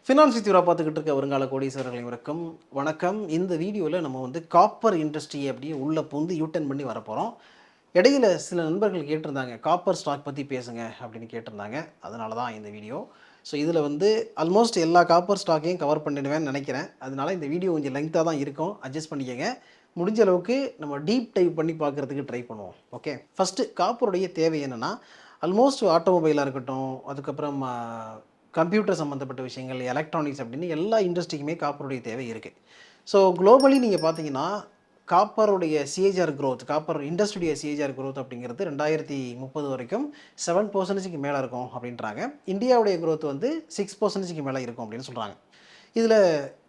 Finance தீவிர பார்த்துக்கிட்டு இருக்க வருங்கால கோடீஸ்வரர்களுக்கும் வணக்கம். இந்த வீடியோவில் நம்ம வந்து காப்பர் இண்டஸ்ட்ரி அப்படியே உள்ளே பூந்து யூட்டன் பண்ணி வரப்போகிறோம். இடையில சில நண்பர்கள் கேட்டிருந்தாங்க, காப்பர் ஸ்டாக் பற்றி பேசுங்க அப்படின்னு கேட்டிருந்தாங்க. அதனால தான் இந்த வீடியோ. ஸோ இதில் வந்து ஆல்மோஸ்ட் எல்லா காப்பர் ஸ்டாக்கையும் கவர் பண்ணிடுவேன்னு நினைக்கிறேன். அதனால இந்த வீடியோ கொஞ்சம் லெங்க்த்தாக தான் இருக்கும், அட்ஜஸ்ட் பண்ணிக்கங்க. முடிஞ்ச அளவுக்கு நம்ம டீப் டைப் பண்ணி பார்க்குறதுக்கு ட்ரை பண்ணுவோம். ஓகே, ஃபஸ்ட்டு காப்பருடைய தேவை என்னென்னா, ஆல்மோஸ்ட் ஆட்டோமொபைலாக இருக்கட்டும், அதுக்கப்புறம் கம்ப்யூட்டர் சம்மந்தப்பட்ட விஷயங்கள், எலக்ட்ரானிக்ஸ் அப்படின்னு எல்லா இண்டஸ்ட்ரிக்குமே காப்பருடைய தேவை இருக்குது. ஸோ குளோபலி நீங்கள் பார்த்தீங்கன்னா காப்பருடைய சிஏஜிஆர் க்ரோத், காப்பர் இண்டஸ்ட்ரியுடைய சிஏஜிஆர் க்ரோத் அப்படிங்கிறது 2030 வரைக்கும் 7% மேலே இருக்கும் அப்படின்றாங்க. இந்தியாவுடைய க்ரோத் வந்து 6% மேலே இருக்கும் அப்படின்னு சொல்கிறாங்க. இதில்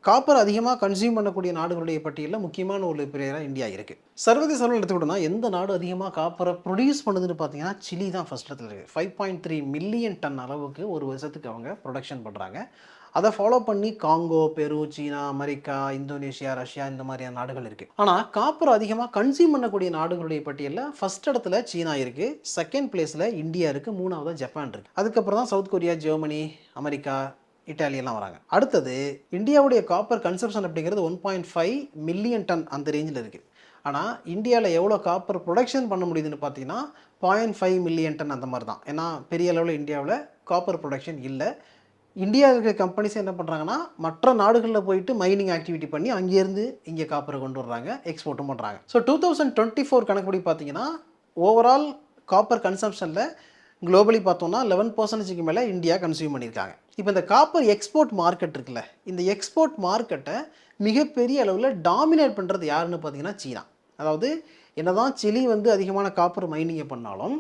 காப்பர் அதிகமாக கன்சியூம் பண்ணக்கூடிய நாடுகளுடைய பட்டியலில் முக்கியமான ஒரு பிளேயராக இந்தியா இருக்குது. சர்வதேச அளவில் எடுத்துக்கிட்டோம்னா எந்த நாடு அதிகமாக காப்பரை ப்ரொடியூஸ் பண்ணுதுன்னு பார்த்தீங்கன்னா சிலி தான் ஃபர்ஸ்ட் இடத்துல இருக்குது. 5.3 மில்லியன் டன் அளவுக்கு ஒரு வருஷத்துக்கு அவங்க ப்ரொடக்ஷன் பண்ணுறாங்க. அதை ஃபாலோ பண்ணி காங்கோ, பெரு, சீனா, அமெரிக்கா, இந்தோனேஷியா, ரஷ்யா இந்த மாதிரியான நாடுகள் இருக்குது. ஆனால் காப்பர் அதிகமாக கன்சியூம் பண்ணக்கூடிய நாடுகளுடைய பட்டியலில் ஃபர்ஸ்ட் இடத்துல சீனா இருக்குது, செகண்ட் பிளேஸில் இந்தியா இருக்குது, மூணாவது ஜப்பான் இருக்குது. அதுக்கப்புறம் தான் சவுத் கொரியா, ஜெர்மனி, அமெரிக்கா, இட்டாலியெல்லாம் வராங்க. அடுத்தது இந்தியாவுடைய காப்பர் கன்சப்ஷன் அப்படிங்கிறது 1.5 மில்லியன் டன் அந்த ரேஞ்சில் இருக்குது. ஆனால் இந்தியாவில் எவ்வளோ காப்பர் ப்ரொடக்ஷன் பண்ண முடியுதுன்னு பார்த்தீங்கன்னா 0.5 மில்லியன் டன் அந்த மாதிரி தான். ஏன்னா பெரிய அளவில் இந்தியாவில் காப்பர் ப்ரொடக்ஷன் இல்லை. இந்தியாவில் இருக்கிற கம்பெனிஸ் என்ன பண்ணுறாங்கன்னா மற்ற நாடுகளில் போயிட்டு மைனிங் ஆக்டிவிட்டி பண்ணி அங்கேருந்து இங்கே காப்பரை கொண்டு வர்றாங்க, எக்ஸ்போர்ட்டும் பண்ணுறாங்க. ஸோ 2024 கணக்குப்படி பார்த்தீங்கன்னா ஓவரால் காப்பர் கன்சம்ஷனில் குளோபலி பார்த்தோம்னா 11% மேலே இந்தியா கன்சியூம் பண்ணியிருக்காங்க. இப்போ இந்த காப்பர் எக்ஸ்போர்ட் மார்க்கெட் இருக்குல்ல, இந்த எக்ஸ்போர்ட் மார்க்கெட்டை மிகப்பெரிய அளவில் டாமினேட் பண்ணுறது யாருன்னு பார்த்தீங்கன்னா சீனா. அதாவது என்னதான் சிலி வந்து அதிகமான காப்பர் மைனிங்கை பண்ணாலும்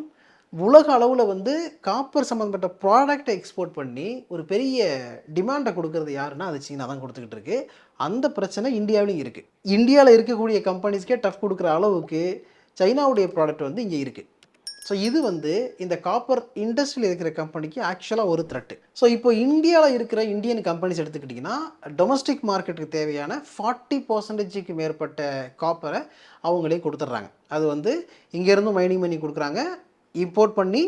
உலக அளவில் வந்து காப்பர் சம்மந்தப்பட்ட ப்ராடக்டை எக்ஸ்போர்ட் பண்ணி ஒரு பெரிய டிமாண்டை கொடுக்கறது யாருன்னா அது சீனா தான் கொடுத்துக்கிட்டு இருக்கு. அந்த பிரச்சனை இந்தியாவிலையும் இருக்குது. இந்தியாவில் இருக்கக்கூடிய கம்பெனிஸ்க்கே டஃப் கொடுக்குற அளவுக்கு சைனாவுடைய ப்ராடக்ட் வந்து இங்கே இருக்குது. ஸோ இது வந்து இந்த காப்பர் இண்டஸ்ட்ரியில் இருக்கிற கம்பெனிக்கு ஆக்சுவலாக ஒரு த்ரெட்டு. ஸோ இப்போ இந்தியாவில் இருக்கிற இந்தியன் கம்பெனிஸ் எடுத்துக்கிட்டிங்கன்னா டொமஸ்டிக் மார்க்கெட்டுக்கு தேவையான 40% மேற்பட்ட காப்பரை அவங்களே கொடுத்துட்றாங்க. அது வந்து இங்கேருந்து மைனிங் பண்ணி கொடுக்குறாங்க, இம்போர்ட் பண்ணி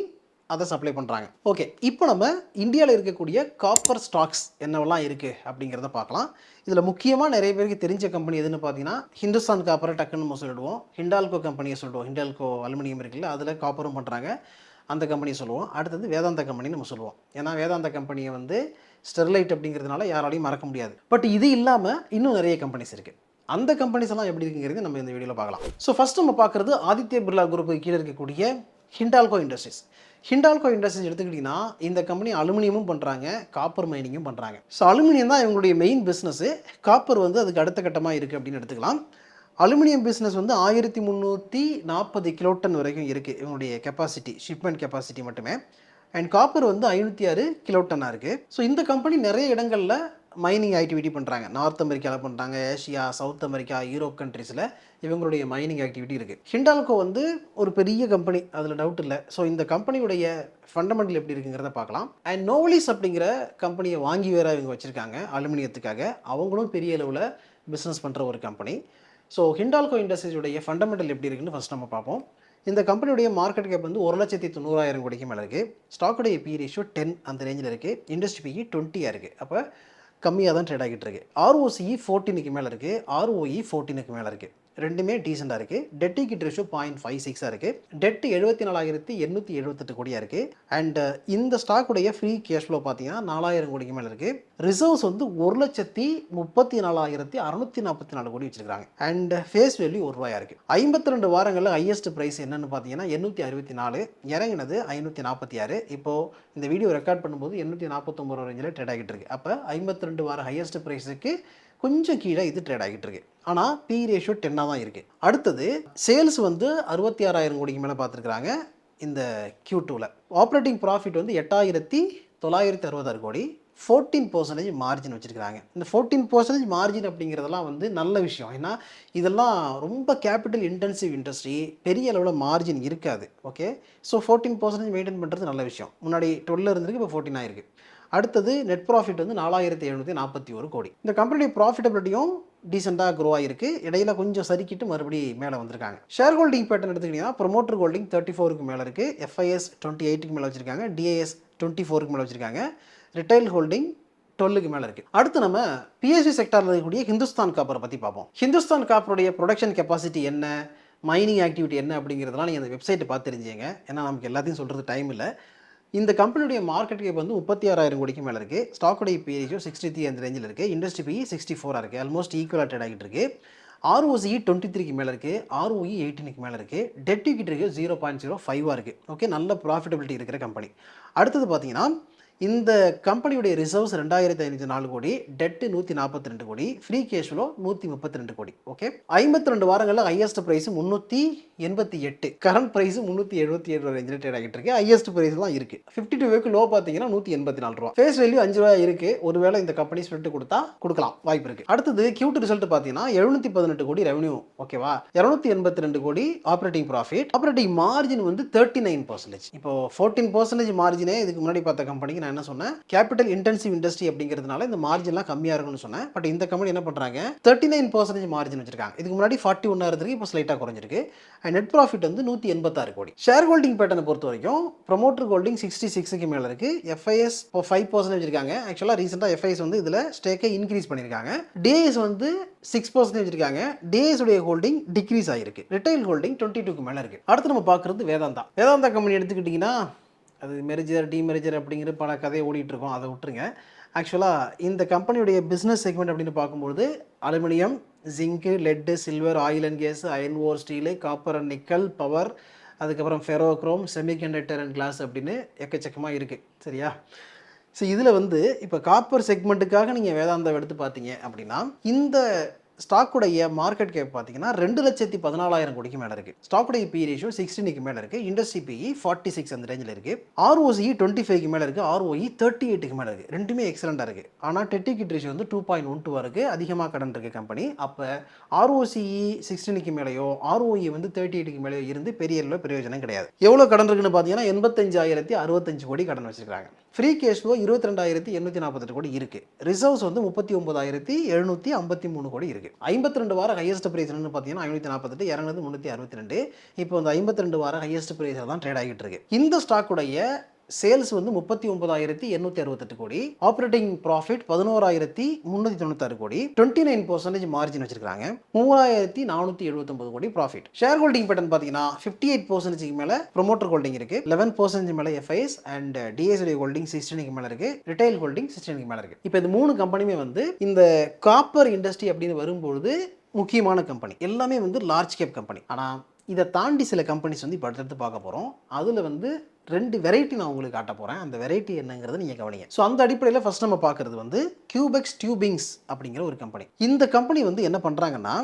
அதை சப்ளை பண்ணுறாங்க. ஓகே, இப்போ நம்ம இந்தியாவில் இருக்கக்கூடிய காப்பர் ஸ்டாக்ஸ் என்னவெல்லாம் இருக்குது அப்படிங்கிறத பார்க்கலாம். இதில் முக்கியமாக நிறைய பேருக்கு தெரிஞ்ச கம்பெனி எதுன்னு பார்த்தீங்கன்னா ஹிந்துஸ்தான் காப்பரை டக்குன்னு நம்ம சொல்லிடுவோம். ஹிண்டால்கோ கம்பெனியை சொல்லுவோம். ஹிண்டால்கோ அலுமினியம் இருக்குல்ல, அதில் காப்பரும் பண்ணுறாங்க, அந்த கம்பெனியை சொல்லுவோம். அடுத்தது வேதாந்தா கம்பெனி நம்ம சொல்லுவோம். ஏன்னா வேதாந்தா கம்பெனியை வந்து ஸ்டெர்லைட் அப்படிங்கிறதுனால யாராலையும் மறக்க முடியாது. பட் இது இல்லாமல் இன்னும் நிறைய கம்பெனிஸ் இருக்குது. அந்த கம்பெனிஸ் எல்லாம் எப்படி இருக்குங்கிறது நம்ம இந்த வீடியோவில் பார்க்கலாம். ஸோ ஃபஸ்ட் நம்ம பார்க்குறது ஆதித்ய பிர்லா குரூப்புக்கு கீழே இருக்கக்கூடிய ஹிண்டால்கோ இண்டஸ்ட்ரீஸ். ஹிண்டால்கோ இண்டஸ்ட்ரீஸ் எடுத்துக்கிட்டிங்கன்னா இந்த கம்பெனி அலுமினியமும் பண்ணுறாங்க, காப்பர் மைனிங்கும் பண்ணுறாங்க. ஸோ அலுமினியம் தான் இவங்களுடைய மெயின் பிஸ்னஸ்ஸு. காப்பர் வந்து அதுக்கு அடுத்த கட்டமாக இருக்குது அப்படின்னு எடுத்துக்கலாம். அலுமினியம் பிஸ்னஸ் வந்து 1340 கிலோட்டன் வரைக்கும் இருக்குது இவங்களுடைய கெப்பாசிட்டி, ஷிப்மெண்ட் கெப்பாசிட்டி மட்டுமே. அண்ட் காப்பர் வந்து 506 கிலோட்டனாக இருக்குது. ஸோ இந்த கம்பெனி நிறைய இடங்களில் மைனிங் ஆக்டிவிட்டி பண்ணுறாங்க. நார்த் அமெரிக்காவில் பண்ணுறாங்க, ஏஷியா, சவுத் அமெரிக்கா, யூரோப் கண்ட்ரீஸில் இவங்களுடைய மைனிங் ஆக்டிவிட்டி இருக்குது. ஹிண்டால்கோ வந்து ஒரு பெரிய கம்பெனி, அதில் டவுட் இல்லை. ஸோ இந்த கம்பெனியுடைய ஃபண்டமெண்டல் எப்படி இருக்குங்கிறத பார்க்கலாம். அண்ட் நோவலிஸ் அப்படிங்கிற கம்பெனியை வாங்கி வேறு இவங்க வச்சுருக்காங்க அலுமினியத்துக்காக. அவங்களும் பெரிய அளவில் பிஸ்னஸ் பண்ணுற ஒரு கம்பெனி. ஸோ ஹிண்டால்கோ இண்டஸ்ட்ரீஸுடைய ஃபண்டமெண்டல் எப்படி இருக்குன்னு ஃபஸ்ட் நம்ம பார்ப்போம். இந்த கம்பெனியுடைய மார்க்கெட் கேப் வந்து 1,90,000 கோடிக்கு மேலே இருக்குது. ஸ்டாக்குடைய பி ரேஷியோ 10 அந்த ரேஞ்சில் இருக்குது. இண்டஸ்ட்ரி பிஇ 20 இருக்குது. அப்போ கம்மியாக தான் ட்ரேட் ஆகிட்டு இருக்கு. ROCE 14க்கு மேலே இருக்குது, ROE 14க்கு மேலே இருக்குது. ரெண்டுமே டீசெண்டாக இருக்குது. டெட் ஈக்விட்டி ரேஷியோ 0.56 இருக்குது. டெட் 74,878 கோடியாக இருக்குது. அண்ட் இந்த ஸ்டாக்குடைய ஃப்ரீ கேஷ் ஃப்ளோ பார்த்தீங்கன்னா 4,000 கோடிக்கு மேலே இருக்குது. ரிசர்வ்ஸ் வந்து 1,34,644 கோடி வச்சுருக்காங்க. அண்ட் ஃபேஸ் வேல்யூ ₹1 இருக்குது. 52 வாரங்களில் ஹையஸ்ட் ப்ரைஸ் என்னென்னு பார்த்தீங்கன்னா 864, இறங்கினது 546. இப்போது இந்த வீடியோ ரெக்கார்ட் பண்ணும்போது 849 ரேஞ்சில் ட்ரேட் ஆகிட்டு இருக்கு. அப்போ 52 வார ஹையஸ்ட் ப்ரைஸுக்கு கொஞ்சம் கீழே இது ட்ரேட் ஆகிட்டு இருக்கு. ஆனால் பி ரேஷியோ 10 தான் இருக்குது. அடுத்தது சேல்ஸ் வந்து 66,000 கோடிக்கு மேலே பார்த்துருக்குறாங்க இந்த Q2வில். ஆப்ரேட்டிங் ப்ராஃபிட் வந்து 8,966 கோடி, 14% மார்ஜின் வச்சுருக்காங்க. இந்த 14% மார்ஜின் அப்படிங்கிறதெல்லாம் வந்து நல்ல விஷயம். ஏன்னா இதெல்லாம் ரொம்ப கேபிட்டல் இன்டென்சிவ் இண்டஸ்ட்ரி, பெரிய அளவில் மார்ஜின் இருக்காது. ஓகே, ஸோ 14% மெயின்டைன் பண்ணுறது நல்ல விஷயம். முன்னாடி 12 இருந்திருக்கு, இப்போ 14 ஆயிருக்கு. அடுத்தது நெட் ப்ராஃபிட் வந்து 4,741 கோடி. இந்த கம்பெனியுடைய ப்ராஃபிட்டபிலிட்டியும் டீசெண்டாக க்ரோ ஆகிருக்கு. இடையில கொஞ்சம் சறுக்கிட்டு மறுபடியும் மேலே வந்திருக்காங்க. ஷேர் ஹோல்டிங் பேட்டர்ன் எடுத்துக்கிட்டிங்கன்னா ப்ரொமோட்டர் ஹோல்டிங் 34க்கு மேலே இருக்குது, FIS 28க்கு மேலே வச்சுருக்காங்க, DIS 24க்கு மேலே வச்சுருக்காங்க, ரிட்டைல் ஹோல்டிங் 12க்கு மேலே இருக்குது. அடுத்து நம்ம பிஎஸ்சி செக்டாரில் இருக்கக்கூடிய ஹிந்துஸ்தான் காப்பரை பற்றி பார்ப்போம். ஹிந்துஸ்தான் காப்பருடைய ப்ரொடக்ஷன் கெப்பாசிட்டி என்ன, மைனிங் ஆக்டிவிட்டி என்ன அப்படிங்கிறதுலாம் நீங்கள் அந்த வெப்சைட்டை பார்த்து தெரிஞ்சுங்க. ஏன்னா நமக்கு எல்லாத்தையும் சொல்கிறது டைம் இல்லை. இந்த கம்பெனியுடைய மார்க்கெட் கேப் வந்து 36,000 கோடிக்கு மேலே இருக்குது. ஸ்டாக்குடைய பி ரேஷியோ 63 அந்த ரேஞ்சில் இருக்குது. இண்டஸ்ட்ரி பி 64 இருக்குது. ஆல்மோஸ்ட் ஈக்குவலாக ட்ரேட் ஆகிட்டு இருக்குது. ROCE 23க்கு மேலே இருக்குது. ROE 18க்கு மேலே இருக்குது. டெட் ஈக்விட்டி ரேஷியோ 0.05 இருக்குது. ஓகே, நல்ல ப்ராஃபிட்டபிலிட்டி இருக்கிற கம்பெனி. அடுத்தது பார்த்தீங்கன்னா இந்த கம்பெனியுடைய ரிசர்வ்ஸ் 2,504 கோடி, டெட்டு 142 கோடி, ஃப்ரீ கேஷ் ஃப்ளோ 132 கோடி. ஓகே, 52 வாரங்களில் ஹையஸ்ட் ப்ரைஸ் 388, கரண்ட் ப்ரைஸ் 377 ரேஞ்சில் ட்ரேட் ஆகிட்டு இருக்கு. ஹையஸ்ட் ப்ரைஸ் தான் இருக்கு. 52 வேக்கு லோ பார்த்தீங்கன்னா 184 ரூபா. ஃபேஸ் வேல்யூ 5 ரூபா இருக்கு. ஒருவேளை இந்த கம்பெனி ஸ்பிரிட் கொடுக்கலாம் வாய்ப்பு இருக்கு. அடுத்தது Q2 ரிசல்ட் பார்த்தீங்கன்னா 718 கோடி ரெவன்யூ. ஓகேவா, 282 கோடி ஆப்ரேட்டிங் ப்ராஃபிட். ஆப்ரேட்டிங் மார்ஜின் வந்து 39%. இப்போ 14% மார்ஜினே இதுக்கு முன்னாடி பார்த்த கம்பெனிக்கு என்ன சொன்னேன், கேபிட்டல் இன்டென்சிவ் இண்டஸ்ட்ரி அப்படிங்கிறதுனால இந்த மார்ஜின்லாம் கம்மியாக இருக்குன்னு சொன்னேன். பட் இந்த கம்பெனி என்ன பண்ணுறாங்க, 39% மார்ஜின் வச்சிருக்காங்க. இதுக்கு முன்னாடி 41 இருந்திருக்கு, இப்போ ஸ்லைட்டாக குறைஞ்சிருக்கு. அண்ட் நெட் ப்ராஃபிட் வந்து 186 கோடி. ஷேர் ஹோல்டிங் பேட்டர்னை பொறுத்த வரைக்கும் ப்ரொமோட்டர் ஹோல்டிங் 66க்கு மேலே இருக்குது. FIS இப்போ 5% வச்சிருக்காங்க. ஆக்சுவலாக ரீசெண்டாக FIS வந்து இதில் ஸ்டேக்கை இன்க்ரீஸ் பண்ணியிருக்காங்க. DIS வந்து 6% வச்சிருக்காங்க. DIS உடைய ஹோல்டிங் டிக்ரீஸ் ஆகிருக்கு. ரிட்டைல் ஹோல்டிங் 22க்கு மேலே இருக்குது. அடுத்து நம்ம பார்க்குறது வேதாந்தா கம்பெனி எடுத்துக்கிட்டிங்கன்னா அது மெர்ஜர் டிமெர்ஜர் அப்படிங்கிற பல கதையை ஓடிட்டுருக்கோம், அதை விட்டுருங்க. ஆக்சுவலாக இந்த கம்பெனியுடைய பிஸ்னஸ் செக்மெண்ட் அப்படின்னு பார்க்கும்போது aluminium, zinc, lead, silver, oil and gas, iron ore, steel, copper and nickel, power, அதுக்கப்புறம் ஃபெரோக்ரோம், செமிகண்டக்டர் அண்ட் கிளாஸ் அப்படின்னு எக்கச்சக்கமாக இருக்குது. சரியா? ஸோ இதில் வந்து இப்போ காப்பர் செக்மெண்ட்டுக்காக நீங்கள் வேதாந்தா எடுத்து பார்த்தீங்க அப்படின்னா இந்த ஸ்டாக்குடைய மார்க்கெட் கேப் பார்த்தீங்கன்னா 2,14,000 கோடிக்கு மேலே இருக்குது. ஸ்டாக்குடைய பி ரேஷியோ 16க்கு மேலே இருக்குது. இண்டஸ்ட்ரி பிஇ 46 அந்த ரேஞ்சில் இருக்குது. ROCE 25க்கு மேலே இருக்குது. ROE 38க்கு மேலே இருக்குது. ரெண்டுமே எக்ஸலண்ட்டாக இருக்குது. ஆனால் டெட் ஈக்விட்டி ரேஷியோ வந்து 2.12 இருக்குது. அதிகமாக கடன் இருக்குது கம்பெனி. அப்போ ROCE 16க்கு மேலேயோ ROE வந்து 38க்கு மேலேயோ இருந்து பெரிய அளவில் பிரயோஜனம் கிடையாது. எவ்வளோ கடன் இருக்குன்னு பார்த்தீங்கன்னா 85,065 கோடி கடன் வச்சுருக்காங்க. ஃப்ரீ கேஷ் ஃப்ளோ 22,848 கோடி இருக்குது. ரிசர்வ்ஸ் வந்து 39,753 கோடி இருக்குது. 52 வார ஹையஸ்ட் பிரைஸ் என்னன்னு பார்த்தீங்கன்னா 548, இறங்குனது 362. இப்போ அந்த 52 வார ஹையஸ்ட் பிரைஸில் தான் ட்ரேட் ஆகிட்டு இருக்கு. இந்த ஸ்டாக்குடைய சேல்ஸ் வந்து 39,868 கோடி, ஆப்ரேட்டிங் ப்ராஃபிட் 11,396 கோடி, 29% மார்ஜின் வச்சிருக்காங்க, 3,479 கோடி ப்ராஃபிட். ஷேர் ஹோல்டிங் பேட்டர்ன் பார்த்தீங்கன்னா 58% மேலே ப்ரொமோட்டர் ஹோல்டிங் இருக்கு, 11% மேலே FIS அண்ட் DIS ஹோல்டிங் 16க்கு மேலே இருக்கு, ரிட்டைல் ஹோல்டிங் 16க்கு மேலே இருக்கு. இப்போ இந்த 3 கம்பெனியுமே வந்து இந்த காப்பர் இண்டஸ்ட்ரி அப்படின்னு வரும்பொழுது முக்கியமான கம்பெனி, எல்லாமே வந்து லார்ஜ் கேப் கம்பெனி. ஆனால் இதை தாண்டி சில கம்பெனிஸ் வந்து இப்போ அடுத்தடுத்து பார்க்க போகிறோம். அதில் வந்து 2 வெரைட்டி நான் உங்களுக்கு காட்ட போகிறேன். அந்த வெரைட்டி என்னங்கிறத நீங்கள் கவனிங்க. ஸோ அந்த அடிப்படையில் ஃபஸ்ட் நம்ம பார்க்குறது வந்து கியூபெக்ஸ் டியூபிங்ஸ் அப்படிங்கிற ஒரு கம்பெனி. இந்த கம்பெனி வந்து என்ன பண்ணுறாங்கன்னா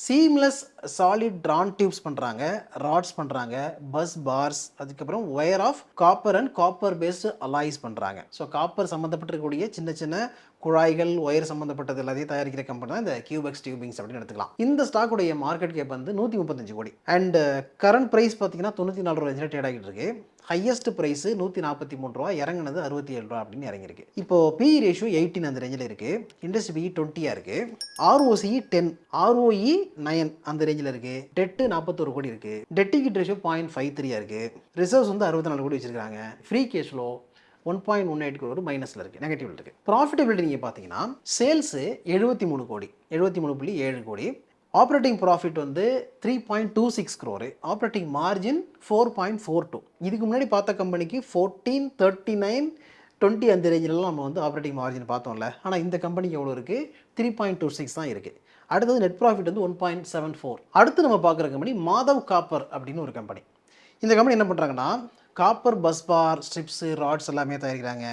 சீம்லெஸ் சாலிட் ட்ரான் டியூப்ஸ் பண்ணுறாங்க, ராட்ஸ் பண்ணுறாங்க, பஸ் பார்ஸ், அதுக்கப்புறம் wire of copper and copper based alloys பண்ணுறாங்க. ஸோ காப்பர் சம்மந்தப்பட்டிருக்கக்கூடிய சின்ன சின்ன குழாய்கள், ஒயர் சம்மந்தப்பட்டது எல்லாத்தையும் தயாரிக்கிற கம்பெனி தான் இந்த கியூபெக்ஸ் டியூபிங்ஸ் அப்படின்னு எடுத்துக்கலாம். இந்த ஸ்டாக்குடைய மார்க்கெட் கேப் வந்து 135 கோடி அண்ட் கரண்ட் ப்ரைஸ் பார்த்தீங்கன்னா 94 ரூபா ரேஞ்சில் ட்ரேட் ஆகிட்டு இருக்கு. ஹையஸ்ட் ப்ரைஸ் 143 ரூபா, இறங்குனது 67 ரூபா அப்படின்னு இறங்கிருக்கு. இப்போ பி ரேஷியோ 18 அந்த ரேஞ்சில் இருக்கு. இண்டஸ்ட்ரி பி 20 இருக்கு. ROCE 10, ROE 9 அந்த ரேஞ்சில் இருக்கு. டெட்டு 41 கோடி இருக்கு. டெட் ஈக்விட்டி ரேஷியோ 0.53 இருக்கு. ரிசர்வ்ஸ் வந்து 64 கோடி வச்சிருக்காங்க. ஃப்ரீ கேஷ் ஃப்ளோ 1.18 கோடி மைனஸில் இருக்குது, நெகட்டிவில் இருக்குது. ப்ராஃபிட்டபிலிட்டி நீங்கள் பார்த்தீங்கன்னா சேல்ஸு 73 கோடி, 73.7 கோடி. ஆப்ரேட்டிங் ப்ராஃபிட் வந்து 3.26 crore, ஆப்ரேட்டிங் மார்ஜின் 4.42. இதுக்கு முன்னாடி பார்த்த கம்பெனிக்கு 14, 39, 20 அந்த ரேஞ்சிலலாம் நம்ம வந்து ஆப்ரேட்டிங் மார்ஜின் பார்த்தோம்ல. ஆனால் இந்த கம்பெனிக்கு எவ்வளோ இருக்குது, 3.26 தான் இருக்குது. அடுத்தது நெட் ப்ராஃபிட் வந்து 1.74. அடுத்து நம்ம பார்க்குற கம்பெனி மாதவ் காப்பர் அப்படின்னு ஒரு கம்பெனி. இந்த கம்பெனி என்ன பண்ணுறாங்கன்னா copper bus bar, strips, rods எல்லாமே தயாரிக்கிறாங்க.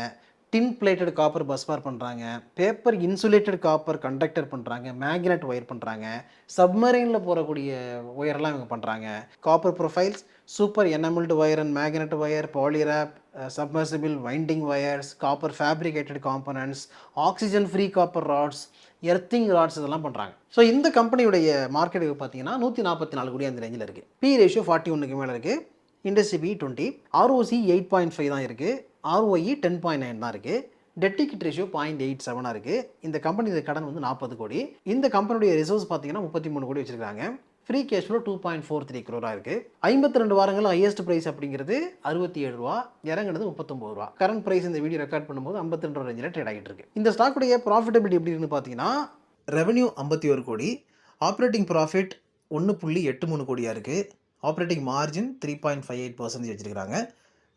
Tin plated copper bus bar பண்ணுறாங்க, பேப்பர் இன்சுலேட்டட் காப்பர் கண்டக்டர் பண்ணுறாங்க, மேக்னெட் ஒயர் பண்ணுறாங்க, சப்மரைனில் போகக்கூடிய ஒயர்லாம் இவங்க பண்ணுறாங்க. Copper profiles, super enamelled wire and magnet wire, polywrap, submersible winding wires, copper fabricated components, oxygen free copper rods, earthing rods இதெல்லாம் பண்ணுறாங்க. ஸோ இந்த கம்பெனியுடைய மார்க்கெட் பார்த்தீங்கன்னா 144 கோடி அந்த ரேஞ்சில் இருக்குது. பி ரேஷியோ 41க்கு மேலே இருக்குது. இண்டஸ்ட்ரி பி 20, ROCE 8.5 தான் இருக்குது. ROE 10.9 தான் இருக்குது. டெட் ஈக்விட்டி ரேஷியோ 0.87 இருக்குது. இந்த கம்பெனி கடன் வந்து 40 கோடி. இந்த கம்பெனியுடைய ரிசர்வ்ஸ் பார்த்தீங்கன்னா 33 கோடி வச்சிருக்காங்க. ஃப்ரீ கேஷ் ஃப்ளோ 2.43 crore இருக்குது. 52 வாரங்கள் ஹையஸ்ட் ப்ரைஸ் அப்படிங்கிறது ரூ. 67, இறங்குனது ரூ. 39. கரண்ட் ப்ரைஸ் இந்த வீடியோ ரெக்கார்ட் பண்ணும்போது 52 ரேஞ்சில் ட்ரேட் ஆகிட்டு இருக்கு. இந்த ஸ்டாக்குடைய ப்ராஃபிட்டபிலிட்டி எப்படி இருக்குன்னு பார்த்தீங்கன்னா, ரெவன்யூ 51 கோடி, ஆப்ரேட்டிங் ப்ராஃபிட் 1.83 கோடியாக இருக்குது, ஆப்ரேட்டிங் மார்ஜின் 3.58% வச்சுருக்காங்க,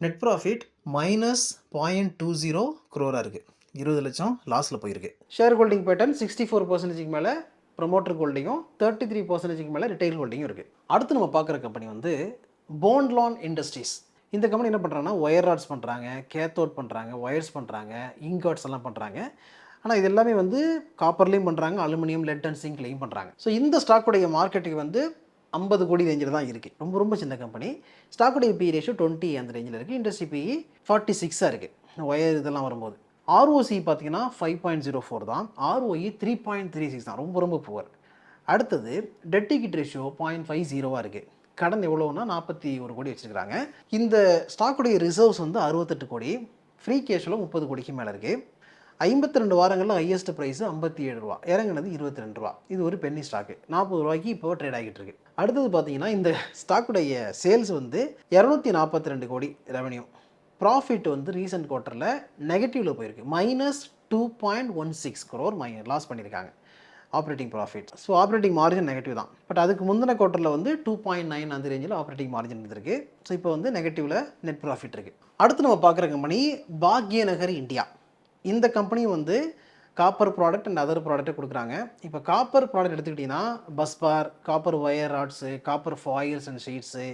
நெட் ப்ராஃபிட் -0.20 crore இருக்குது, 20 லட்சம் லாஸில் போயிருக்கு. ஷேர் ஹோல்டிங் பேட்டர்ன் 64% மேலே ப்ரொமோட்டர் ஹோல்டிங்கும் 33% மேலே ரிட்டைல் ஹோல்டிங்கும் இருக்குது. அடுத்து நம்ம பார்க்குற கம்பெனி வந்து போன்லான் இண்டஸ்ட்ரீஸ். இந்த கம்பெனி என்ன பண்ணுறாங்கன்னா ஒயர் ராட்ஸ் பண்ணுறாங்க, கேத்தோட் பண்ணுறாங்க, ஒயர்ஸ் பண்ணுறாங்க, இங்கர்ட்ஸ் எல்லாம் பண்ணுறாங்க. ஆனால் இது எல்லாமே வந்து காப்பர்லேயும் பண்ணுறாங்க, அலுமினியம், லெட் அண்ட் சிங்க்லேயும் பண்ணுறாங்க. ஸோ இந்த ஸ்டாக்குடைய மார்க்கெட்டுக்கு வந்து 50 கோடி ரேஞ்சில் தான் இருக்குது. ரொம்ப ரொம்ப சின்ன கம்பெனி. ஸ்டாக்குடைய பி ரேஷியோ 20 அந்த ரேஞ்சில் இருக்குது. இண்டஸ்ட்ரி பிஇ 46 இருக்குது ஒயர் இதெல்லாம் வரும்போது. ஆர்ஓசி பார்த்தீங்கன்னா 5.04 தான், ஆர்ஓஇ 3.36 தான், ரொம்ப ரொம்ப புவர். அடுத்தது டெட் ஈக்விட்டி ரேஷியோ 0.50 இருக்குது. கடன் எவ்வளோன்னா 41 கோடி வச்சுருக்காங்க. இந்த ஸ்டாக்குடைய ரிசர்வ்ஸ் வந்து 68 கோடி, ஃப்ரீ கேஷில் 30 கோடிக்கு மேலே இருக்குது. 52 வாரங்களில் ஹையஸ்ட் ப்ரைஸ் ரூ. 57, இறங்குனது ரூ. 22. இது ஒரு பென்னி ஸ்டாக்கு, ரூ. 40 இப்போ ட்ரேட் ஆகிட்டு இருக்கு. அடுத்தது பார்த்தீங்கன்னா இந்த ஸ்டாக்குடைய சேல்ஸ் வந்து 242 கோடி ரெவன்யூ. ப்ராஃபிட் வந்து ரீசெண்ட் குவார்ட்டரில் நெகட்டிவில் போயிருக்கு, -2.16 crore லாஸ் பண்ணியிருக்காங்க operating profit. So operating margin negative தான். பட் அதுக்கு முந்தின குவார்ட்டரில் வந்து 2.9 அந்த ரேஞ்சில் ஆப்ரேட்டிங் மார்ஜின் இருந்திருக்கு. ஸோ இப்போ வந்து நெகட்டிவில் நெட் ப்ராஃபிட் இருக்குது. அடுத்து நம்ம பார்க்குற கம்பெனி பாக்யநகர் இந்தியா. இந்த கம்பெனியும் வந்து காப்பர் ப்ராடக்ட் அண்ட் அதர் ப்ராடக்ட்டை கொடுக்குறாங்க. இப்போ காப்பர் ப்ராடக்ட் எடுத்துக்கிட்டிங்கன்னா busbar, copper wire rods, copper foils and sheets,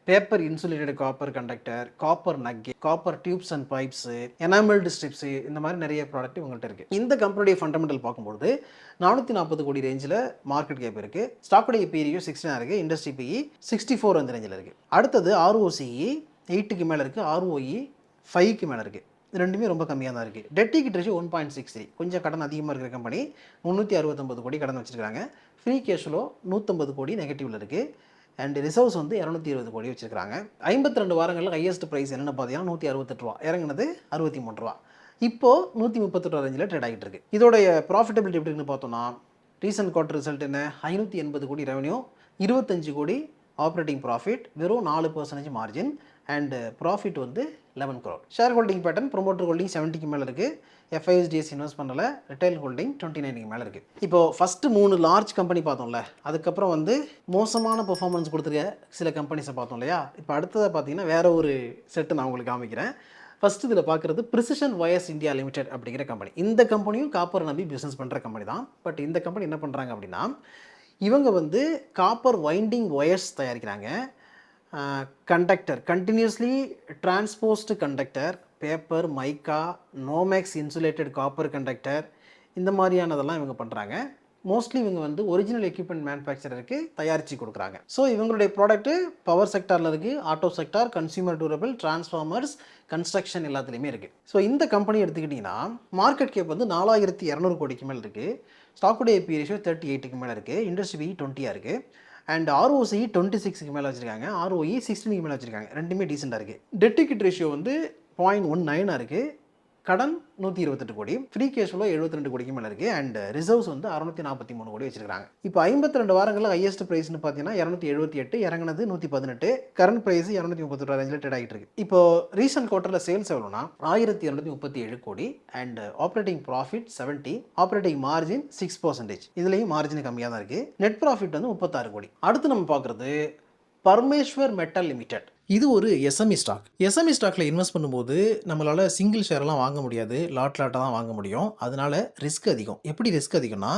paper insulated copper conductor, copper nugget, copper tubes and pipes, enamelled strips, இந்த மாதிரி நிறைய ப்ராடக்ட் இவங்கள்ட்ட இருக்குது. இந்த கம்பெனியுடைய ஃபண்டமெண்டல் பார்க்கும்போது 440 கோடி ரேஞ்சில் மார்க்கெட் கேப் இருக்குது. ஸ்டாக்குடைய பீரியோ 16 இருக்குது, இண்டஸ்ட்ரி பிஇ 64 அந்த ரேஞ்சில் இருக்குது. அடுத்தது ஆர்ஓசிஇ 8க்கு மேலே இருக்குது, ஆர்ஓஇ 5க்கு மேலே இருக்குது. ரெண்டுமே ரொம்ப கம்மியாக தான் இருக்குது. டெட் ஈக்விட்டி ரேஷியோ 1.63, கொஞ்சம் கடன் அதிகமாக இருக்கிற கம்பெனி. 369 கோடி கடன் வச்சுருக்காங்க. ஃப்ரீ கேஷ் ஃப்ளோ 150 கோடி நெகட்டிவில் இருக்குது. அண்ட் ரிசர்வ்ஸ் வந்து 220 கோடி வச்சுருக்காங்க. 52 வாரங்களில் ஹையஸ்ட் ப்ரைஸ் என்னென்னு பார்த்தீங்கன்னா ரூ. 168, இறங்குனது ரூ. 63. இப்போது 138 ரேஞ்சில் ட்ரேட் ஆகிட்டு இருக்குது. இதோடைய ப்ராஃபிட்டபிலிட்டி எப்படின்னு பார்த்தோன்னா, ரீசெண்ட் குவார்ட்டர் ரிசல்ட் என்ன, 580 கோடி ரெவன்யூ, 25 கோடி ஆப்ரேட்டிங் ப்ராஃபிட், வெறும் 4% மார்ஜின், அண்ட் ப்ராஃபிட் வந்து 11 crore. Share holding pattern promoter holding 70க்கு மேலே இருக்குது, எஃப்ஐஎஸ்டிஎஸ் இன்வெஸ்ட் பண்ணல, ரிட்டைல் ஹோல்டிங் 29க்கு மேலே இருக்குது. இப்போது ஃபஸ்ட்டு 3 லார்ஜ் கம்பெனி பார்த்தோம்ல, அதுக்கப்புறம் வந்து மோசமான பெர்ஃபார்மன்ஸ் கொடுத்துருக்க சில கம்பெனிஸை பார்த்தோம் இல்லையா. இப்போ அடுத்ததை பார்த்தீங்கன்னா வேறு ஒரு செட்டு நான் உங்களுக்கு காமிக்கிறேன். ஃபஸ்ட்டு இதில் பார்க்குறது ப்ரிசிஷன் வயர்ஸ் இந்தியா லிமிடெட் அப்படிங்கிற கம்பெனி. இந்த கம்பெனியும் காப்பர் நம்பி பிஸ்னஸ் பண்ணுற கம்பெனி தான். பட் இந்த கம்பெனி என்ன பண்ணுறாங்க அப்படின்னா, இவங்க வந்து காப்பர் வைண்டிங் ஒயர்ஸ் தயாரிக்கிறாங்க. கண்டக்டர், கண்டினியூஸ்லி டிரான்ஸ்போஸ்டு கண்டக்டர், பேப்பர், மைக்கா, நோமேக்ஸ் இன்சுலேட்டட் காப்பர் கண்டக்டர், இந்த மாதிரியானதெல்லாம் இவங்க பண்ணுறாங்க. மோஸ்ட்லி இவங்க வந்து ஒரிஜினல் எக்யூப்மெண்ட் மேனுஃபேக்சரருக்கு தயாரித்து கொடுக்குறாங்க. ஸோ இவங்களுடைய ப்ராடக்ட்டு பவர் செக்டாரில் இருக்குது, auto sector, consumer durable, transformers, construction எல்லாத்துலேயுமே இருக்குது. ஸோ இந்த கம்பெனி எடுத்துக்கிட்டிங்கன்னா மார்க்கெட் கேப் வந்து 4200 கோடிக்கு மேலே இருக்குது. ஸ்டாக்குடைய பி ரேஷியோ 38க்கு மேலே இருக்குது, இண்டஸ்ட்ரி பி 20 இருக்குது, அண்ட் ஆர்ஓசி 26க்கு மேலே வச்சுருக்காங்க, ஆர்ஓஇ 16க்கு மேலே வச்சுருக்காங்க. ரெண்டுமே டீசெண்டாக இருக்குது. டெட் ஈக்விட்டி ரேஷியோ வந்து 0.19 இருக்குது. கடன் 128 கோடி, ஃப்ரீ கேஷ் ஃப்ளோ 72 கோடிக்கு மேலே இருக்குது, அண்ட் ரிசர்வ்ஸ் வந்து 643 கோடி வச்சிருக்காங்க. இப்போ 52 வாரங்களில் ஹையஸ்ட் ப்ரைஸ்னு பார்த்தீங்கன்னா 278, இறங்குனது 118, கரண்ட் ப்ரைஸ் 238 ரேஞ்சில் ட்ரேட் ஆகிட்டு இருக்கு. இப்போ ரீசெண்ட் குவார்ட்டரில் சேல்ஸ் எவ்வளோனா 1237 கோடி, and operating profit 70, operating margin 6%. இதுலேயும் மார்ஜின் கம்மியாக தான் இருக்குது. நெட் ப்ராஃபிட் வந்து 36 கோடி. அடுத்து நம்ம பார்க்குறது பரமேஸ்வர் மெட்டல் லிமிடெட். இது ஒரு எஸ்எம்இ ஸ்டாக். எஸ்எம்இ ஸ்டாக்கில் இன்வெஸ்ட் பண்ணும்போது நம்மளால் சிங்கிள் ஷேர்லாம் வாங்க முடியாது, லாட்டாக தான் வாங்க முடியும். அதனால ரிஸ்க் அதிகம். எப்படி ரிஸ்க் அதிகம்னா,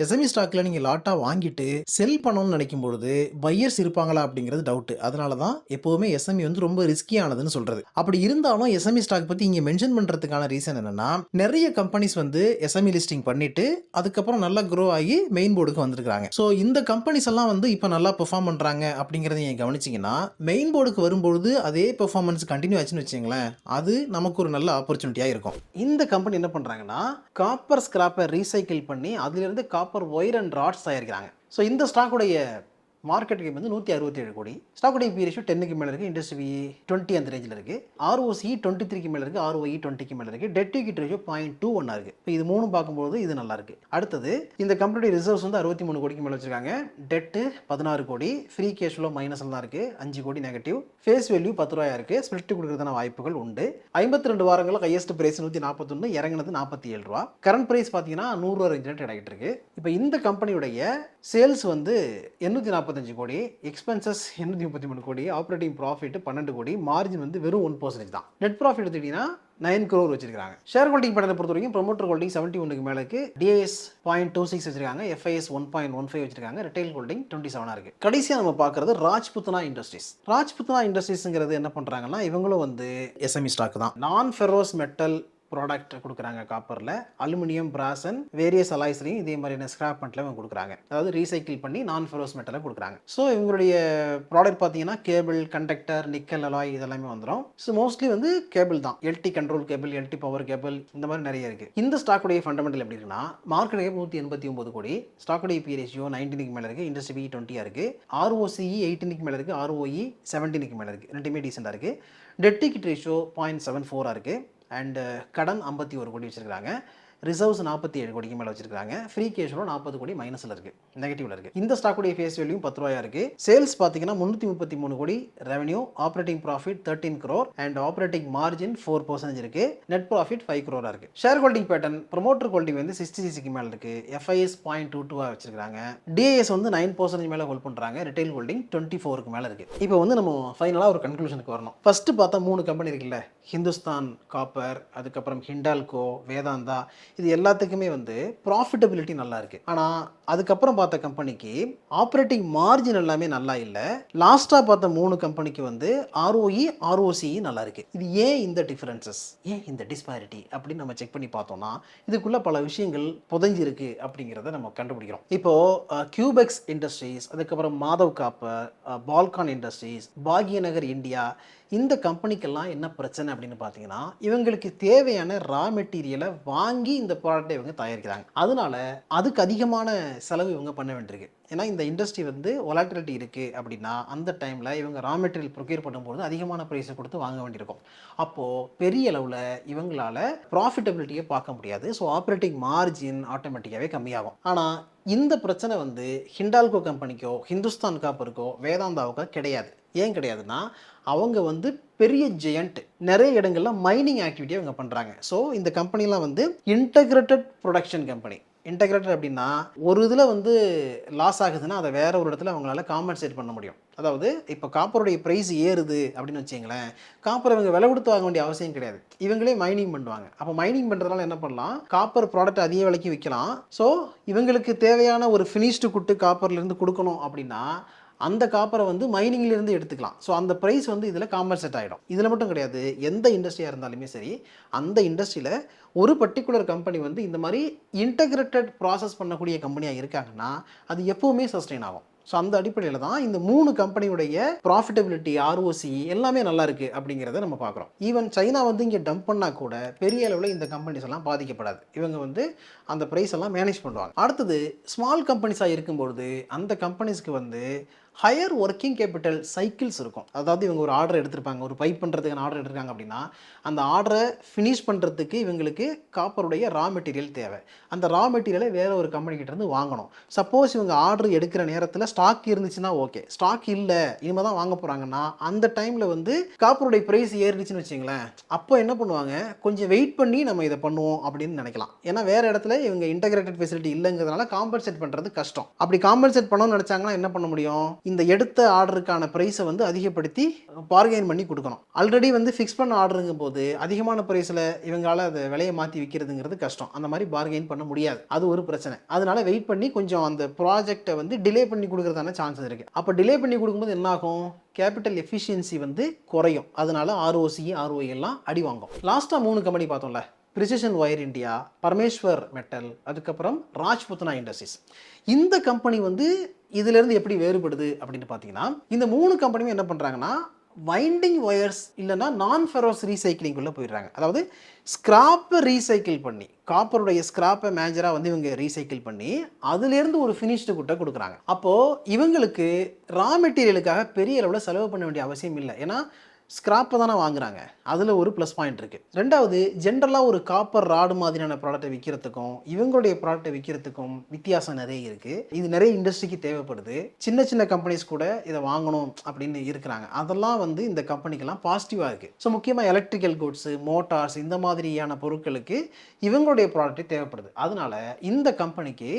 எஸ்எம்இ ஸ்டாக்கில் நீங்கள் லாட்டாக வாங்கிட்டு செல் பண்ணணும்னு நினைக்கும் பொழுது பையர்ஸ் இருப்பாங்களா அப்படிங்கிறது டவுட்டு. அதனால தான் எப்போவுமே எஸ்எம்இ வந்து ரொம்ப ரிஸ்கியானதுன்னு சொல்கிறது. அப்படி இருந்தாலும் எஸ்எம்இ ஸ்டாக் பற்றி இங்கே மென்ஷன் பண்ணுறதுக்கான ரீசன் என்னென்னா, நிறைய கம்பெனிஸ் வந்து எஸ்எம்இ லிஸ்டிங் பண்ணிவிட்டு அதுக்கப்புறம் நல்லா க்ரோ ஆகி மெயின் போர்டுக்கு வந்துருக்காங்க. ஸோ இந்த கம்பெனிஸ் எல்லாம் வந்து இப்போ நல்லா பெர்ஃபார்ம் பண்ணுறாங்க அப்படிங்கிறத நீங்கள் கவனிச்சிங்கன்னா, மெயின் போர்டுக்கு வரும்பொழுது அதே பெர்ஃபார்மன்ஸ் கண்டினியூ ஆச்சுன்னு வச்சிங்களேன், அது நமக்கு ஒரு நல்ல ஆப்பர்ச்சுனிட்டியாக இருக்கும். இந்த கம்பெனி என்ன பண்ணுறாங்கன்னா, காப்பர் ஸ்கிராப்பை ரீசைக்கிள் பண்ணி அதிலிருந்து காப்பர் ஒயர் அண்ட் ராட்ஸ் தயாரிக்கிறாங்க. ஸோ இந்த ஸ்டாக்குடைய மார்க்கெட் கேப் வந்து 167 கோடி. ஸ்டாக் பி ரேஷியோ 10க்கு மேலே இருக்குது, இண்டஸ்ட்ரி 20 அந்த ரேஞ்சில் இருக்குது. ROCE 23க்கு மேலே இருக்குது, ROE 20க்கு மேலே இருக்குது, டெட் ஈக்விட்டி ரேஷியோ 0.21 இருக்குது. இப்போ இது மூணும் பார்க்கும்போது இது நல்லா இருக்குது. அடுத்தது இந்த கம்பெனியோட ரிசர்வ்ஸ் வந்து 63 கோடிக்கு மேலே வச்சிருக்காங்க. டெட்டு 16 கோடி, ஃப்ரீ கேஷ் ஃப்ளோ மைனஸில் தான் இருக்குது, 5 கோடி நெகட்டிவ், ஃபேஸ் வேல்யூ 10 ரூபாயா இருக்குது, ஸ்பிளிட் கொடுக்குறதான வாய்ப்புகள் உண்டு. 52 வாரங்களில் ஹையஸ்ட் பிரைஸ் 141, இறங்கினது 47 ரூபா. கரண்ட் பிரைஸ் பார்த்தீங்கன்னா 100 ரூபா ரேஞ்சில் ட்ரேட் ஆகிட்டு இருக்கு. இப்போ இந்த கம்பெனியுடைய சேல்ஸ் வந்து 845 கோடி, எக்ஸ்பென்சஸ் 833 கோடி, ஆப்ரேட்டிங் ப்ராஃபிட் 12 கோடி, மார்ஜின் வந்து வெறும் 1% தான். நெட் ப்ராஃபிட் எடுத்துக்கிட்டீங்கன்னா 9 crore வச்சிருக்காங்க. ஷேர் ஹோல்டிங் பண்ணதை பொறுத்த வரைக்கும் ப்ரொமோட்டர் ஹோல்டிங் 71க்கு மேலே இருக்கு, டிஏஎஸ் 0.26 வச்சிருக்காங்க, எஃப்ஐஎஸ் 1.15 வச்சிருக்காங்க, ரிட்டைல் ஹோல்டிங் 27 இருக்கு. கடைசியாக நம்ம பார்க்கறது ராஜ்புத்தனா இண்டஸ்ட்ரீஸ். ராஜ்புத்தனா இண்டஸ்ட்ரீஸ்ங்கிறது என்ன பண்றாங்கன்னா, இவங்களும் வந்து எஸ்எம்இ ஸ்டாக் தான். நான் ஃபெரோஸ் மெட்டல் ப்ராடக்ட் கொடுக்குறாங்க. காப்பரில் அலுமினியம், பிராஸ் அண்ட் வேரியஸ் அலாய்ஸ்லையும் இதே மாதிரியான ஸ்கிராப் மெட்டலை இவங்க கொடுக்குறாங்க. அதாவது ரீசைக்கிள் பண்ணி நான் ஃபெரோஸ் மெட்டலை கொடுக்குறாங்க. ஸோ இவங்களுடைய ப்ராடக்ட் பார்த்தீங்கன்னா கேபிள், கண்டக்டர், நிக்கல் அலாய் இதெல்லாமே வந்துடும். ஸோ மோஸ்ட்லி வந்து கேபிள் தான், LT control cable, LT power cable, இந்த மாதிரி நிறைய இருக்குது. இந்த ஸ்டாக்குடைய ஃபண்டமெண்டல் எப்படி இருக்குன்னா, மார்க்கெட் கேப் 189 கோடி, ஸ்டாக்குடைய பி ரேஷியோ 19க்கு மேலே இருக்குது, இண்டஸ்ட்ரி 20 இருக்குது, ROCE 18க்கு மேலே இருக்குது, ROE 17க்கு மேலே இருக்குது, ரெண்டுமே டீசெண்டாக இருக்குது. டெட் ஈக்விட்டி ரேஷியோ 0.74 இருக்குது. அண்ட் கடன் 51 கோடி வச்சிருக்காங்க. ரிசர்வ்ஸ் 47 கோடிக்கு மேலே வச்சிருக்காங்க. ஃப்ரீ கேஷ் ஃப்ளோ 40 கோடி மைனஸில் இருக்குது, நெகட்டிவ்ல இருக்குது. இந்த ஸ்டாக்குடைய ஃபேஸ் வேல்யூ 10 ரூபாயா இருக்குது. சேல்ஸ் பார்த்தீங்கன்னா 333 கோடி, revenue, operating profit 13 crore and operating margin 4% இருக்குது, நெட் ப்ராஃபிட் 5 crore இருக்குது. Share holding pattern, promoter holding வந்து 60க்கு மேலே இருக்குது, எஃப்ஐஎஸ் 0.22 வச்சிருக்காங்க, டிஏஎஸ் வந்து 9% மேலே ஹோல்ட் பண்ணுறாங்க, ரிட்டைல் ஹோல்டிங் 24க்கு மேலே இருக்குது. இப்போ வந்து நம்ம ஃபைனலாக ஒரு கன்க்ளூஷனுக்கு வரணும். ஃபர்ஸ்ட் பார்த்தா 3 கம்பெனி இருக்குல்ல, ஹிந்துஸ்தான் காப்பர், அதுக்கப்புறம் ஹிண்டால்கோ, வேதாந்தா, இது எல்லாத்துக்குமே வந்து ப்ராஃபிட்டபிலிட்டி நல்லா இருக்குது. ஆனால் அதுக்கப்புறம் பார்த்த கம்பெனிக்கு ஆப்ரேட்டிங் மார்ஜின் எல்லாமே நல்லா இல்லை. லாஸ்ட்டாக பார்த்த 3 கம்பெனிக்கு வந்து ROE, ROCE நல்லா இருக்குது. இது ஏன் இந்த டிஃபரன்சஸ், ஏன் இந்த டிஸ்பாரிட்டி அப்படின்னு நம்ம செக் பண்ணி பார்த்தோம்னா, இதுக்குள்ளே பல விஷயங்கள் புதைஞ்சிருக்கு அப்படிங்கிறத நம்ம கண்டுபிடிக்கிறோம். இப்போது கியூபெக்ஸ் இண்டஸ்ட்ரீஸ், அதுக்கப்புறம் Madhav copper, Falcon Industries, Bhagyanagar India, இந்த கம்பெனிக்கெல்லாம் என்ன பிரச்சனை அப்படின்னு பார்த்தீங்கன்னா, இவங்களுக்கு தேவையான ரா மெட்டீரியலை வாங்கி இந்த ப்ராடக்டை இவங்க தயாரிக்கிறாங்க. அதனால அதுக்கு அதிகமான செலவு இவங்க பண்ண வேண்டியிருக்கு. ஏன்னா இந்த இண்டஸ்ட்ரி வந்து வொலாட்டிலிட்டி இருக்குது அப்படின்னா, அந்த டைமில் இவங்க ரா மெட்டீரியல் ப்ரொக்யூர் பண்ணும்போது அதிகமான ப்ரைஸை கொடுத்து வாங்க வேண்டியிருக்கும். அப்போது பெரிய அளவில் இவங்களால ப்ராஃபிட்டபிலிட்டியை பார்க்க முடியாது. ஸோ ஆப்ரேட்டிங் மார்ஜின் ஆட்டோமேட்டிக்காகவே கம்மியாகும். ஆனால் இந்த பிரச்சனை வந்து ஹிண்டால்கோ கம்பெனிக்கோ, ஹிந்துஸ்தான் காப்பருக்கோ, வேதாந்தாவுக்கோ கிடையாது. ஏன் கிடையாதுன்னா, அவங்க வந்து பெரிய ஜெயண்ட், நிறைய இடங்கள்ல மைனிங் ஆக்டிவிட்டி அவங்க பண்ணுறாங்க. ஸோ இந்த கம்பெனிலாம் வந்து இன்டகிரேட்டட் ப்ரொடக்ஷன் கம்பெனி. இன்டகிரேட்டட் அப்படின்னா, ஒரு இதில் வந்து லாஸ் ஆகுதுன்னா அதை வேற ஒரு இடத்துல அவங்களால காம்பன்சேட் பண்ண முடியும். அதாவது இப்போ காப்பருடைய ப்ரைஸ் ஏறுது அப்படின்னு வச்சிங்களேன், காப்பர் இவங்க விலை கொடுத்து வாங்க வேண்டிய அவசியம் கிடையாது, இவங்களே மைனிங் பண்ணுவாங்க. அப்போ மைனிங் பண்ணுறதுனால என்ன பண்ணலாம், காப்பர் ப்ராடக்ட் அதிக விலைக்கு விற்கலாம். ஸோ இவங்களுக்கு தேவையான ஒரு ஃபினிஷ்டு குட்டு காப்பர்லேருந்து கொடுக்கணும் அப்படின்னா, அந்த காப்பரை வந்து மைனிங்லேருந்து எடுத்துக்கலாம். ஸோ அந்த ப்ரைஸ் வந்து இதில் காம்பன்சேட் ஆகிடும். இதில் மட்டும் கிடையாது, எந்த இண்டஸ்ட்ரியாக இருந்தாலுமே சரி, அந்த இண்டஸ்ட்ரியில் ஒரு பர்டிகுலர் கம்பெனி வந்து இந்த மாதிரி இன்டகிரேட்டட் ப்ராசஸ் பண்ணக்கூடிய கம்பெனியாக இருக்காங்கன்னா, அது எப்போவுமே சஸ்டெயின் ஆகும். ஸோ அந்த அடிப்படையில் தான் இந்த 3 கம்பெனியுடைய ப்ராஃபிட்டபிலிட்டி, ROCE எல்லாமே நல்லா இருக்குது அப்படிங்கிறத நம்ம பார்க்குறோம். ஈவன் சைனா வந்து இங்கே டம்ப் பண்ணால் கூட பெரிய அளவில் இந்த கம்பெனிஸ் எல்லாம் பாதிக்கப்படாது. இவங்க வந்து அந்த ப்ரைஸ் எல்லாம் மேனேஜ் பண்ணுவாங்க. அடுத்தது ஸ்மால் கம்பெனிஸாக இருக்கும்பொழுது அந்த கம்பெனிஸ்க்கு வந்து ஹையர் ஒர்க்கிங் கேபிட்டல் சைக்கிள்ஸ் இருக்கும். அதாவது இவங்க ஒரு ஆர்டர் எடுத்திருப்பாங்க, ஒரு பைப் பண்ணுறதுக்கான ஆர்டர் எடுத்திருக்காங்க அப்படின்னா, அந்த ஆர்டரை ஃபினிஷ் பண்ணுறதுக்கு இவங்களுக்கு காப்பருடைய ரா மெட்டீரியல் தேவை. அந்த ரா மெட்டீரியலை வேற ஒரு கம்பெனிக்கிட்ட இருந்து வாங்கணும். சப்போஸ் இவங்க ஆர்டர் எடுக்கிற நேரத்தில் ஸ்டாக் இருந்துச்சுன்னா ஓகே, ஸ்டாக் இல்லை இனிமேல் தான் வாங்க போகிறாங்கன்னா, அந்த டைமில் வந்து காப்பருடைய ப்ரைஸ் ஏறிடுச்சுன்னு வச்சுங்களேன், அப்போ என்ன பண்ணுவாங்க, கொஞ்சம் வெயிட் பண்ணி நம்ம இதை பண்ணுவோம் அப்படின்னு நினைக்கலாம். ஏன்னா வேறு இடத்துல இவங்க இன்டகிரேட்டட் ஃபெசிலிட்டி இல்லைங்கிறதுனால காம்பன்சேட் பண்ணுறது கஷ்டம். அப்படி காம்பன்சேட் பண்ணணும்னு நினச்சாங்கன்னா என்ன பண்ண முடியும், இந்த எடுத்த ஆர்டருக்கான ப்ரைஸை வந்து அதிகப்படுத்தி பார்கெயின் பண்ணி கொடுக்கணும். ஆல்ரெடி வந்து ஃபிக்ஸ் பண்ண ஆர்டருங்கும் போது அதிகமான ப்ரைஸில் இவங்களால் அதை விலையை மாற்றி விற்கிறதுங்கிறது கஷ்டம். அந்த மாதிரி பார்கெயின் பண்ண முடியாது, அது ஒரு பிரச்சனை. அதனால வெயிட் பண்ணி கொஞ்சம் அந்த ப்ராஜெக்டை வந்து டிலே பண்ணி கொடுக்கறதான சான்சஸ் இருக்குது. அப்போ டிலே பண்ணி கொடுக்கும்போது என்ன ஆகும், கேபிட்டல் எஃபிஷியன்சி வந்து குறையும். அதனால ROCE, ROE எல்லாம் அடி வாங்கும். லாஸ்ட்டாக 3 கம்பெனி பார்த்தோம்ல, precision wire India, Parameshwar metal, அதுக்கப்புறம் ராஜ்புத்தனா இண்டஸ்ட்ரீஸ். இந்த கம்பெனி வந்து இதிலிருந்து எப்படி வேறுபடுது அப்படின்னு பார்த்தீங்கன்னா, இந்த 3 கம்பெனியும் என்ன பண்ணுறாங்கன்னா, வைண்டிங் ஒயர்ஸ் இல்லைன்னா நான் ஃபெரோஸ் ரீசைக்கிளிங்குள்ளே போயிடுறாங்க. அதாவது ஸ்கிராப்பை ரீசைக்கிள் பண்ணி, காப்பருடைய ஸ்கிராப்பை மேஜராக வந்து இவங்க ரீசைக்கிள் பண்ணி அதுலேருந்து ஒரு ஃபினிஷ்டு குட்டை கொடுக்குறாங்க. அப்போது இவங்களுக்கு ரா மெட்டீரியலுக்காக பெரிய அளவில் செலவு பண்ண வேண்டிய அவசியம் இல்லை. ஏன்னா ஸ்கிராப்பை தானே வாங்குறாங்க. அதில் ஒரு ப்ளஸ் பாயிண்ட் இருக்குது. ரெண்டாவது, ஜென்ரலாக ஒரு காப்பர் ராடு மாதிரியான ப்ராடக்ட்டை விற்கிறதுக்கும் இவங்களுடைய ப்ராடக்ட்டை விற்கிறதுக்கும் வித்தியாசம் நிறைய இருக்குது. இது நிறைய இண்டஸ்ட்ரிக்கு தேவைப்படுது. சின்ன சின்ன கம்பெனிஸ் கூட இதை வாங்கணும் அப்படின்னு இருக்கிறாங்க. அதெல்லாம் வந்து இந்த கம்பெனிக்கெல்லாம் பாசிட்டிவாக இருக்குது. ஸோ முக்கியமாக எலக்ட்ரிக்கல் குட்ஸு, மோட்டார்ஸ் இந்த மாதிரியான பொருட்களுக்கு இவங்களுடைய ப்ராடக்ட்டே தேவைப்படுது. அதனால இந்த கம்பெனிக்கு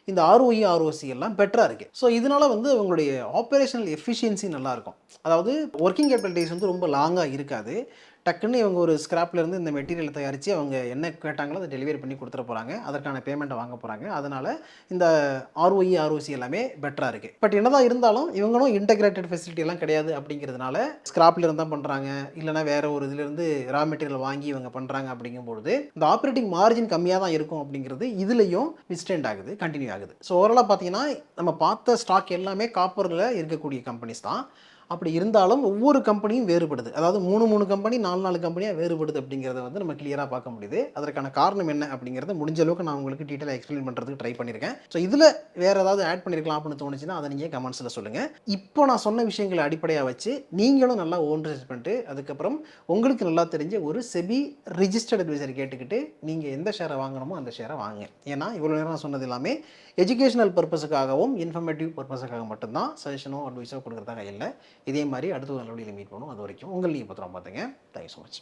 இந்த ROE, ROC எல்லாம் பெட்டராக இருக்குது. ஸோ இதனால வந்து அவங்களுடைய ஆப்ரேஷனல் எஃபிஷியன்சி நல்லாயிருக்கும். அதாவது ஒர்க்கிங் கேபிட்டல் டேஸ் வந்து ரொம்ப லாங்காக இருக்காது. டக்குன்னு இவங்க ஒரு ஸ்கிராப்லேருந்து இந்த மெட்டீரியல் தயாரித்து அவங்க என்ன கேட்டாங்களோ அதை டெலிவரி பண்ணி கொடுத்துட போகிறாங்க. அதற்கான பேமெண்ட்டை வாங்க போகிறாங்க. அதனால் இந்த ROE, ROC எல்லாமே பெட்டராக இருக்குது. பட் என்னதான் இருந்தாலும் இவங்களும் இன்டகிரேட்டட் ஃபெசிலிட்டி எல்லாம் கிடையாது. அப்படிங்கிறதுனால ஸ்கிராப்லேருந்து தான் பண்ணுறாங்க, இல்லைனா வேறு ஒரு இதுலேருந்து ரா மெட்டீரியல் வாங்கி இவங்க பண்ணுறாங்க. அப்படிங்கும்பொழுது இந்த ஆப்ரேட்டிங் மார்ஜின் கம்மியாக தான் இருக்கும். அப்படிங்கிறது இதுலேயும் விஸ்டெண்ட் ஆகுது, கண்டினியூ ஆகுது. ஸோ ஓவராலாக பார்த்தீங்கன்னா நம்ம பார்த்த ஸ்டாக் எல்லாமே காப்பரில் இருக்கக்கூடிய கம்பெனிஸ் தான். அப்படி இருந்தாலும் ஒவ்வொரு கம்பெனியும் வேறுபடுது. அதாவது 3 கம்பெனி 4 கம்பெனியாக வேறுபடுது. அப்படிங்கிறத வந்து நம்ம கிளியராக பார்க்க முடியுது. அதற்கான காரணம் என்ன அப்படிங்கிறத முடிஞ்ச அளவுக்கு நான் உங்களுக்கு டீட்டெயிலாக எக்ஸ்பிளைன் பண்ணுறதுக்கு ட்ரை பண்ணியிருக்கேன். ஸோ இதில் வேறு ஏதாவது ஆட் பண்ணியிருக்கலாம் அப்படின்னு தோணுச்சுன்னா அதை நீங்கள் கமெண்ட்ஸில் சொல்லுங்கள். இப்போ நான் சொன்ன விஷயங்களை அடிப்படையாக வச்சு நீங்களும் நல்லா ஓன் ரிசர்ச் பண்ணிட்டு அதுக்கப்புறம் உங்களுக்கு நல்லா தெரிஞ்ச ஒரு செபி ரிஜிஸ்டர்ட் அட்வைசர் கேட்டுக்கிட்டு நீங்கள் எந்த ஷேரை வாங்கணுமோ அந்த ஷேரை வாங்க. ஏன்னா இவ்வளோ நேரம் நான் சொன்னது எல்லாமே எஜுகேஷனல் பர்பஸுக்காகவும் இன்ஃபர்மேட்டிவ் பர்பஸுக்காக மட்டும்தான், சஜஷனோ அட்வைஸோ கொடுக்குறதாக இல்லை. இதே மாதிரி அடுத்த ஒரு நல்ல வீடியோவில் மீட் பண்ணுவோம். அது வரைக்கும் உங்கள் நீங்கள் பத்திரம் பார்த்துங்க. Thank you so much.